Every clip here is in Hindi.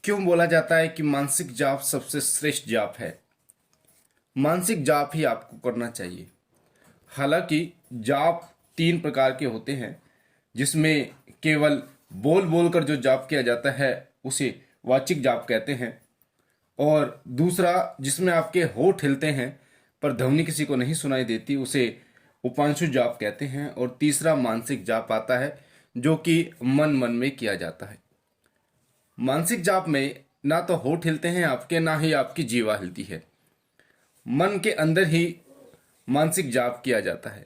क्यों बोला जाता है कि मानसिक जाप सबसे श्रेष्ठ जाप है? मानसिक जाप ही आपको करना चाहिए। हालांकि जाप 3 प्रकार के होते हैं, जिसमें केवल बोल बोलकर जो जाप किया जाता है उसे वाचिक जाप कहते हैं, और दूसरा जिसमें आपके होठ हिलते हैं पर ध्वनि किसी को नहीं सुनाई देती उसे उपांशु जाप कहते हैं, और तीसरा मानसिक जाप आता है जो कि मन मन में किया जाता है। मानसिक जाप में ना तो होठ हिलते हैं आपके, ना ही आपकी जीवा हिलती है। मन के अंदर ही मानसिक जाप किया जाता है।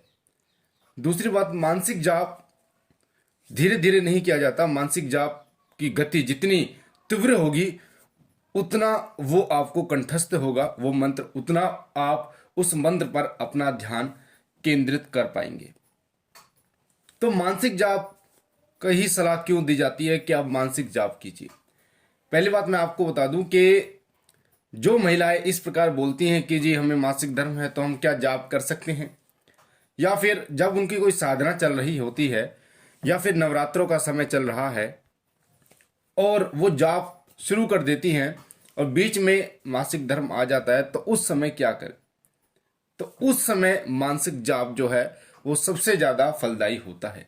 दूसरी बात, मानसिक जाप धीरे धीरे नहीं किया जाता। मानसिक जाप की गति जितनी तीव्र होगी उतना वो आपको कंठस्थ होगा वो मंत्र, उतना आप उस मंत्र पर अपना ध्यान केंद्रित कर पाएंगे। तो मानसिक जाप का ही सलाह क्यों दी जाती है कि आप मानसिक जाप कीजिए? पहली बात मैं आपको बता दूं कि जो महिलाएं इस प्रकार बोलती हैं कि जी हमें मासिक धर्म है तो हम क्या जाप कर सकते हैं, या फिर जब उनकी कोई साधना चल रही होती है या फिर नवरात्रों का समय चल रहा है और वो जाप शुरू कर देती हैं और बीच में मासिक धर्म आ जाता है, तो उस समय क्या करें? तो उस समय मानसिक जाप जो है वो सबसे ज्यादा फलदायी होता है।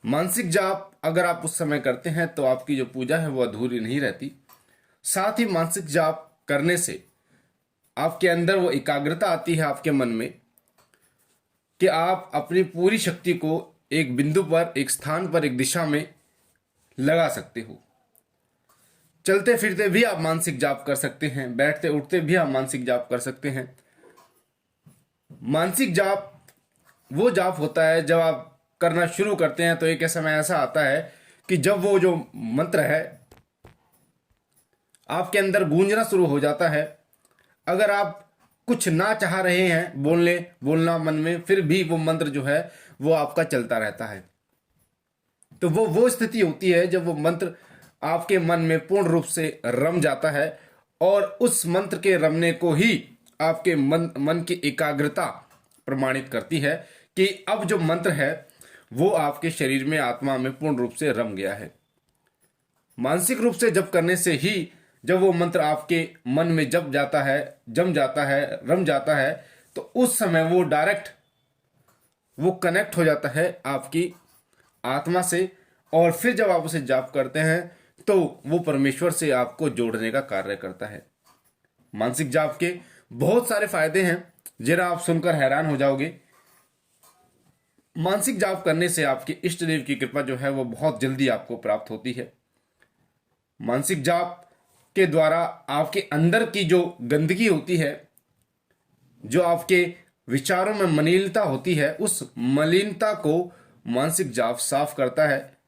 मानसिक जाप अगर आप उस समय करते हैं तो आपकी जो पूजा है वो अधूरी नहीं रहती। साथ ही मानसिक जाप करने से आपके अंदर वो एकाग्रता आती है आपके मन में कि आप अपनी पूरी शक्ति को एक बिंदु पर, एक स्थान पर, एक दिशा में लगा सकते हो। चलते फिरते भी आप मानसिक जाप कर सकते हैं, बैठते उठते भी आप मानसिक जाप कर सकते हैं। मानसिक जाप वो जाप होता है जब आप करना शुरू करते हैं तो एक समय ऐसा आता है कि जब वो जो मंत्र है आपके अंदर गूंजना शुरू हो जाता है। अगर आप कुछ ना चाह रहे हैं बोलना मन में, फिर भी वो मंत्र जो है वो आपका चलता रहता है। तो वो स्थिति होती है जब वो मंत्र आपके मन में पूर्ण रूप से रम जाता है, और उस मंत्र के रमने को ही आपके मन की एकाग्रता प्रमाणित करती है कि अब जो मंत्र है वो आपके शरीर में, आत्मा में पूर्ण रूप से रम गया है। मानसिक रूप से जब करने से ही, जब वो मंत्र आपके मन में जम जाता है, रम जाता है, तो उस समय वो डायरेक्ट वो कनेक्ट हो जाता है आपकी आत्मा से, और फिर जब आप उसे जाप करते हैं तो वो परमेश्वर से आपको जोड़ने का कार्य करता है। मानसिक जाप के बहुत सारे फायदे हैं, जरा आप सुनकर हैरान हो जाओगे। मानसिक जाप करने से आपके इष्ट देव की कृपा जो है वो बहुत जल्दी आपको प्राप्त होती है। मानसिक जाप के द्वारा आपके अंदर की जो गंदगी होती है, जो आपके विचारों में मलिनता होती है, उस मलिनता को मानसिक जाप साफ करता है।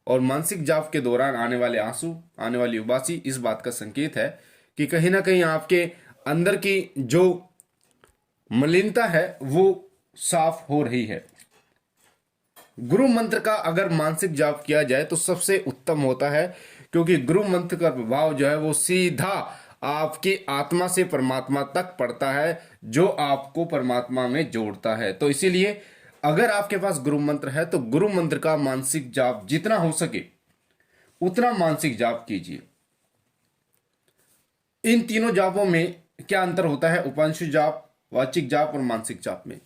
और मानसिक जाप के दौरान आने वाले आंसू, आने वाली उबासी इस बात का संकेत है कि कहीं ना कहीं आपके अंदर की जो मलिनता है वो साफ हो रही है। गुरु मंत्र का अगर मानसिक जाप किया जाए तो सबसे उत्तम होता है, क्योंकि गुरु मंत्र का प्रभाव जो है वो सीधा आपकी आत्मा से परमात्मा तक पड़ता है, जो आपको परमात्मा में जोड़ता है। तो इसीलिए अगर आपके पास गुरु मंत्र है तो गुरु मंत्र का मानसिक जाप जितना हो सके उतना मानसिक जाप कीजिए। इन तीनों जापों में क्या अंतर होता है, उपांशु जाप, वाचिक जाप और मानसिक जाप में?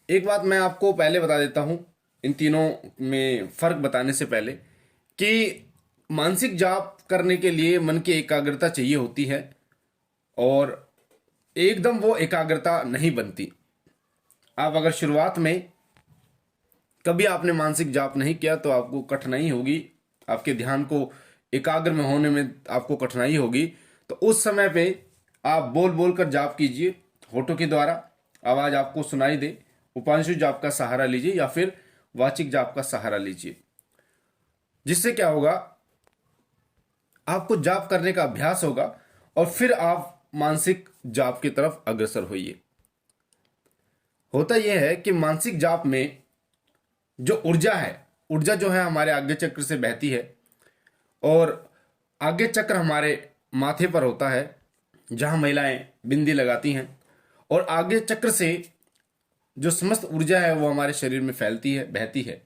एक बात मैं आपको पहले बता देता हूं, इन तीनों में फर्क बताने से पहले, कि मानसिक जाप करने के लिए मन की एकाग्रता चाहिए होती है, और एकदम वो एकाग्रता नहीं बनती। आप अगर शुरुआत में कभी आपने मानसिक जाप नहीं किया तो आपको कठिनाई होगी, आपके ध्यान को एकाग्र में होने में आपको कठिनाई होगी। तो उस समय पे आप बोल बोल कर जाप कीजिए, होठों के द्वारा आवाज आपको सुनाई दे। उपांशु जाप का सहारा लीजिए या फिर वाचिक जाप का सहारा लीजिए। जिससे क्या होगा, आपको जाप करने का अभ्यास होगा और फिर आप मानसिक जाप की तरफ अग्रसर होइए। होता यह है कि मानसिक जाप में जो ऊर्जा है, ऊर्जा जो है हमारे आज्ञा चक्र से बहती है, और आज्ञा चक्र हमारे माथे पर होता है जहां महिलाएं बिंदी लगाती हैं, और आज्ञा चक्र से जो समस्त ऊर्जा है वो हमारे शरीर में फैलती है, बहती है।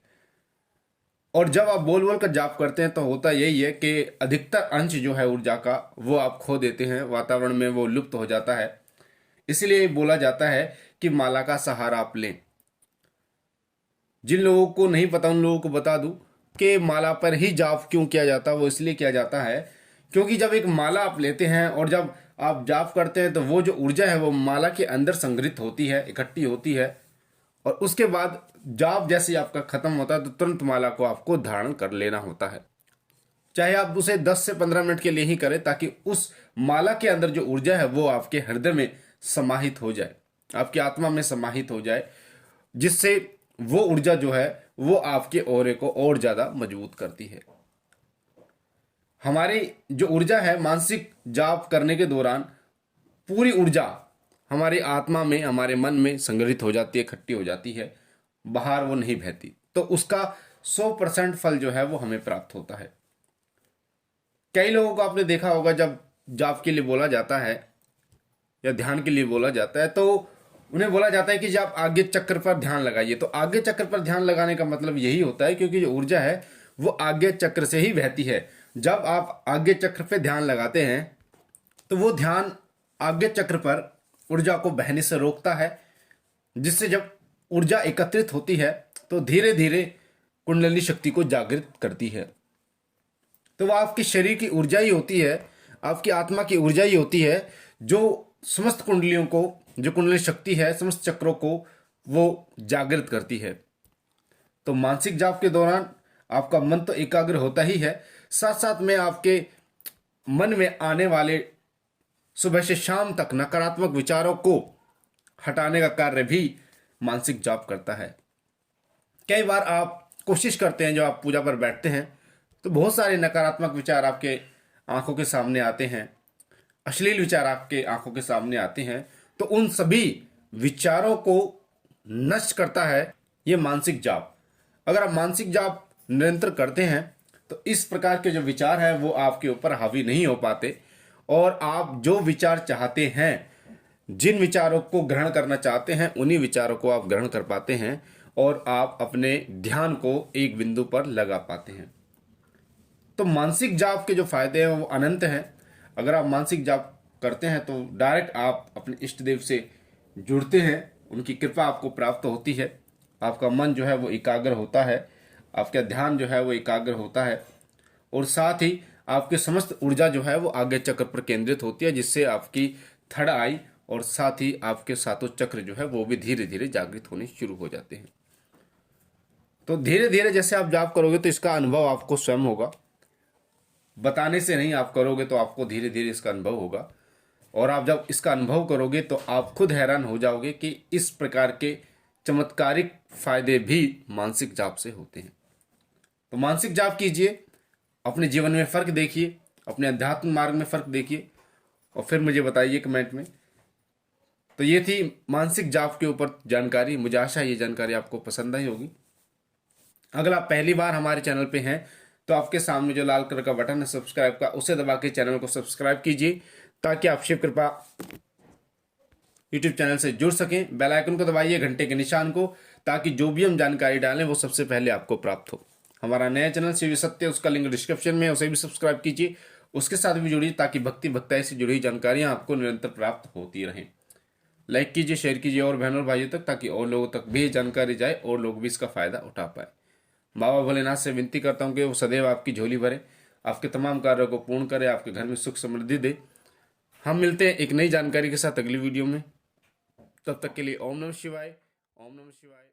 और जब आप बोल बोल कर जाप करते हैं तो होता यही है कि अधिकतर अंश जो है ऊर्जा का वो आप खो देते हैं, वातावरण में वो लुप्त हो जाता है। इसलिए बोला जाता है कि माला का सहारा आप लें। जिन लोगों को नहीं पता उन लोगों को बता दूं कि माला पर ही जाप क्यों किया जाता है। वो इसलिए किया जाता है क्योंकि जब एक माला आप लेते हैं और जब आप जाप करते हैं तो वो जो ऊर्जा है वो माला के अंदर संग्रहित होती है, इकट्ठी होती है, और उसके बाद जाप जैसे ही आपका खत्म होता है तो तुरंत माला को आपको धारण कर लेना होता है। चाहे आप उसे 10 से 15 मिनट के लिए ही करें, ताकि उस माला के अंदर जो ऊर्जा है वो आपके हृदय में समाहित हो जाए, आपकी आत्मा में समाहित हो जाए, जिससे वो ऊर्जा जो है वो आपके ऑरे को और ज्यादा मजबूत करती है। हमारी जो ऊर्जा है मानसिक जाप करने के दौरान पूरी ऊर्जा हमारी आत्मा में, हमारे मन में संग्रहित हो जाती है, इकट्ठी हो जाती है, बाहर वो नहीं बहती। तो उसका 100% फल जो है वो हमें प्राप्त होता है। कई लोगों को आपने देखा होगा जब जाप के लिए बोला जाता है या ध्यान के लिए बोला जाता है तो उन्हें बोला जाता है कि जब आगे चक्र पर ध्यान लगाइए। तो आगे चक्र पर ध्यान लगाने का मतलब यही होता है क्योंकि जो ऊर्जा है वो आगे चक्र से ही बहती है। जब आप आगे चक्र पे ध्यान लगाते हैं तो वो ध्यान आगे चक्र पर ऊर्जा को बहने से रोकता है, जिससे जब ऊर्जा एकत्रित होती है तो धीरे धीरे कुंडलिनी शक्ति को जागृत करती है। तो वो आपके शरीर की ऊर्जा ही होती है, आपकी आत्मा की ऊर्जा ही होती है जो समस्त कुंडलियों को, जो कुंडली शक्ति है, समस्त चक्रों को वो जागृत करती है। तो मानसिक जाप के दौरान आपका मन तो एकाग्र होता ही है, साथ साथ में आपके मन में आने वाले सुबह से शाम तक नकारात्मक विचारों को हटाने का कार्य भी मानसिक जाप करता है। कई बार आप कोशिश करते हैं, जब आप पूजा पर बैठते हैं तो बहुत सारे नकारात्मक विचार आपके आंखों के सामने आते हैं, अश्लील विचार आपके आंखों के सामने आते हैं। तो उन सभी विचारों को नष्ट करता है ये मानसिक जाप। अगर आप मानसिक जाप निरंतर करते हैं तो इस प्रकार के जो विचार है वो आपके ऊपर हावी नहीं हो पाते, और आप जो विचार चाहते हैं, जिन विचारों को ग्रहण करना चाहते हैं, उन्हीं विचारों को आप ग्रहण कर पाते हैं और आप अपने ध्यान को एक बिंदु पर लगा पाते हैं। तो मानसिक जाप के जो फायदे हैं वो अनंत हैं। अगर आप मानसिक जाप करते हैं तो डायरेक्ट आप अपने इष्ट देव से जुड़ते हैं, उनकी कृपा आपको प्राप्त होती है, आपका मन जो है वो एकाग्र होता है, आपका ध्यान जो है वो एकाग्र होता है, और साथ ही आपके समस्त ऊर्जा जो है वो आगे चक्र पर केंद्रित होती है, जिससे आपकी थर्ड आई और साथ ही आपके सातों चक्र जो है वो भी धीरे धीरे जागृत होने शुरू हो जाते हैं। तो धीरे धीरे जैसे आप जाप करोगे तो इसका अनुभव आपको स्वयं होगा, बताने से नहीं, आप करोगे तो आपको धीरे धीरे इसका अनुभव होगा। और आप जब इसका अनुभव करोगे तो आप खुद हैरान हो जाओगे कि इस प्रकार के चमत्कारिक फायदे भी मानसिक जाप से होते हैं। तो मानसिक जाप कीजिए, अपने जीवन में फर्क देखिए, अपने अध्यात्म मार्ग में फर्क देखिए और फिर मुझे बताइए कमेंट में। तो ये थी मानसिक जाप के ऊपर जानकारी। मुझे आशा है ये जानकारी आपको पसंद आई होगी। अगर आप पहली बार हमारे चैनल पे हैं तो आपके सामने जो लाल कलर का बटन है सब्सक्राइब का, उसे दबा के चैनल को सब्सक्राइब कीजिए ताकि आप शिव कृपा यूट्यूब चैनल से जुड़ सकें। बेल आइकन को दबाइए, घंटे के निशान को, ताकि जो भी हम जानकारी डालें वो सबसे पहले आपको प्राप्त हो। हमारा नया चैनल शिव सत्य, उसका लिंक डिस्क्रिप्शन में है, उसे भी सब्सक्राइब कीजिए, उसके साथ भी जुड़िए ताकि भक्ति भक्ताई से जुड़ी जानकारियां आपको निरंतर प्राप्त होती रहें। लाइक कीजिए, शेयर कीजिए और बहनों और भाइयों तक, ताकि और लोगों तक भी जानकारी जाए और लोग भी इसका फायदा उठा पाए। बाबा भोलेनाथ से विनती करता हूँ कि वो सदैव आपकी झोली भरे, आपके तमाम कार्यों को पूर्ण करे, आपके घर में सुख समृद्धि दे। हम मिलते हैं एक नई जानकारी के साथ अगली वीडियो में। तब तक के लिए ओम नमः शिवाय, ओम नमः शिवाय।